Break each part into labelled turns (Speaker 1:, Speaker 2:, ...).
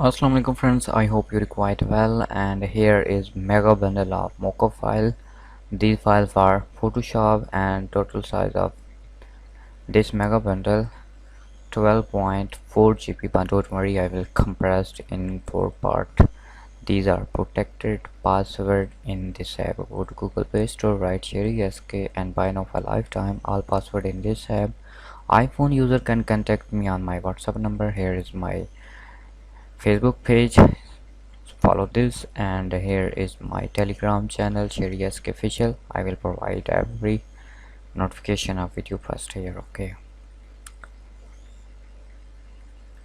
Speaker 1: Assalamu alaikum friends, I hope you're quite well, and here is mega bundle of mockup file. These files are Photoshop and total size of this mega bundle 12.4 GB, but don't worry, I will compress in 4 part. These are protected password in this app. Go to Google Play Store, write Sheri SK and buy now for a lifetime. All password in this app. iPhone user can contact me on my WhatsApp number. Here is my Facebook page, follow this, and here is my Telegram channel Sheri SK official. I will provide every notification of video first here. Okay,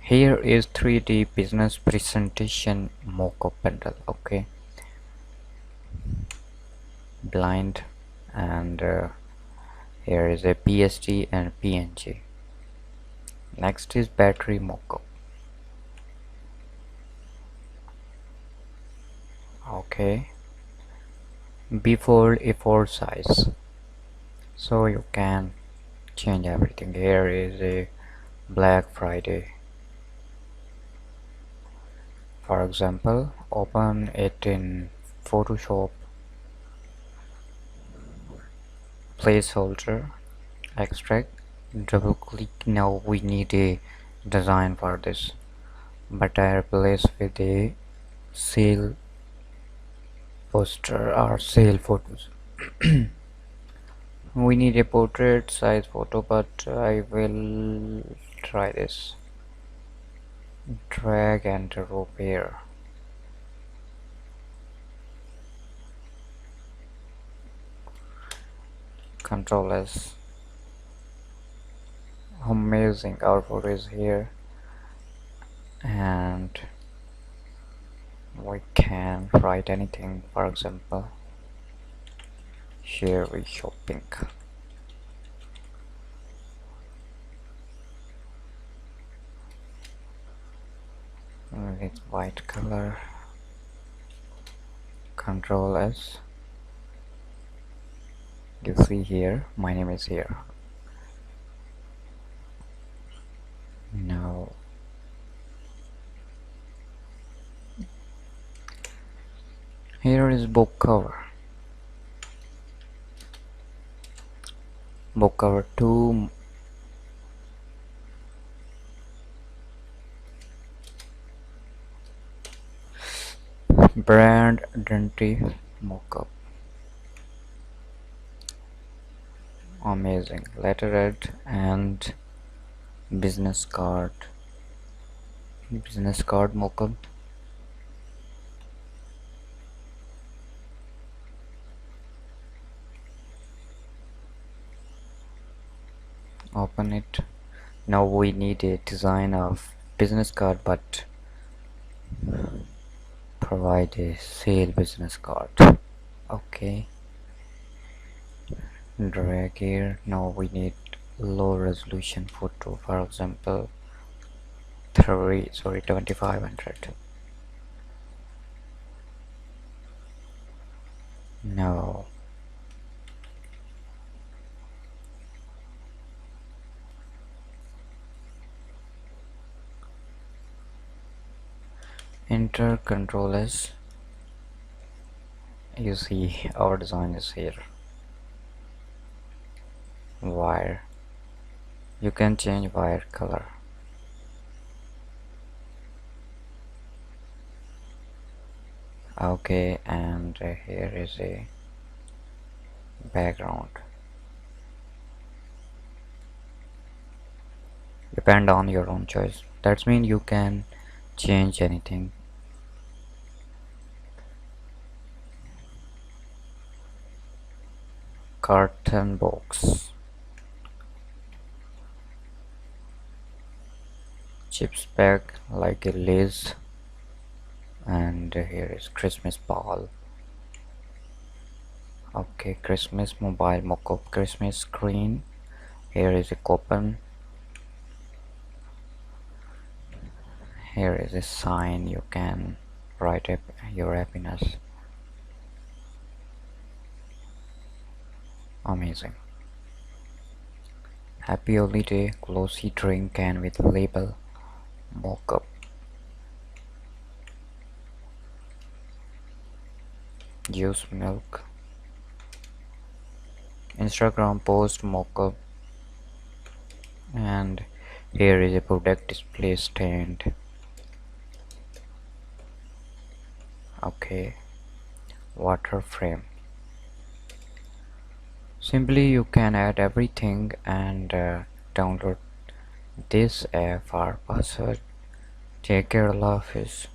Speaker 1: here is 3D business presentation mockup bundle. Okay, blind, and here is a PSD and PNG. Next is battery mockup. Okay, Bi-Flod A4 size, so you can change everything. Here is a Black Friday. For example, open it in Photoshop, placeholder, extract, double click. Now we need a design for this, but I replace with a sale poster or sale photos. We need a portrait size photo, but I will try this. Drag and drop here. Control S. Amazing, our photo is here, and we can write anything. For example, Sheri shopping. With white color. Control S. You see here, my name is here. Now here is book cover. Book cover 2. Brand identity mockup. Amazing. Letterhead and business card mockup. Open it. Now we need a design of business card, but provide a sale business card. Okay, drag here. Now we need low resolution photo, for example 2500. Now enter Control S. You see our design is here. Wire, you can change wire color. Okay, and here is a background. Depend on your own choice. That means you can change anything. Carton box, chips bag like a Lays, and here is Christmas ball. Okay, Christmas mobile mockup, Christmas screen. Here is a coupon. Here is a sign, you can write up your happiness. Amazing. Happy holiday, glossy drink can with label mockup. Use milk. Instagram post mockup. And here is a product display stand. Okay, water frame. Simply you can add everything and download this app for password. Take care, Allah Hafiz.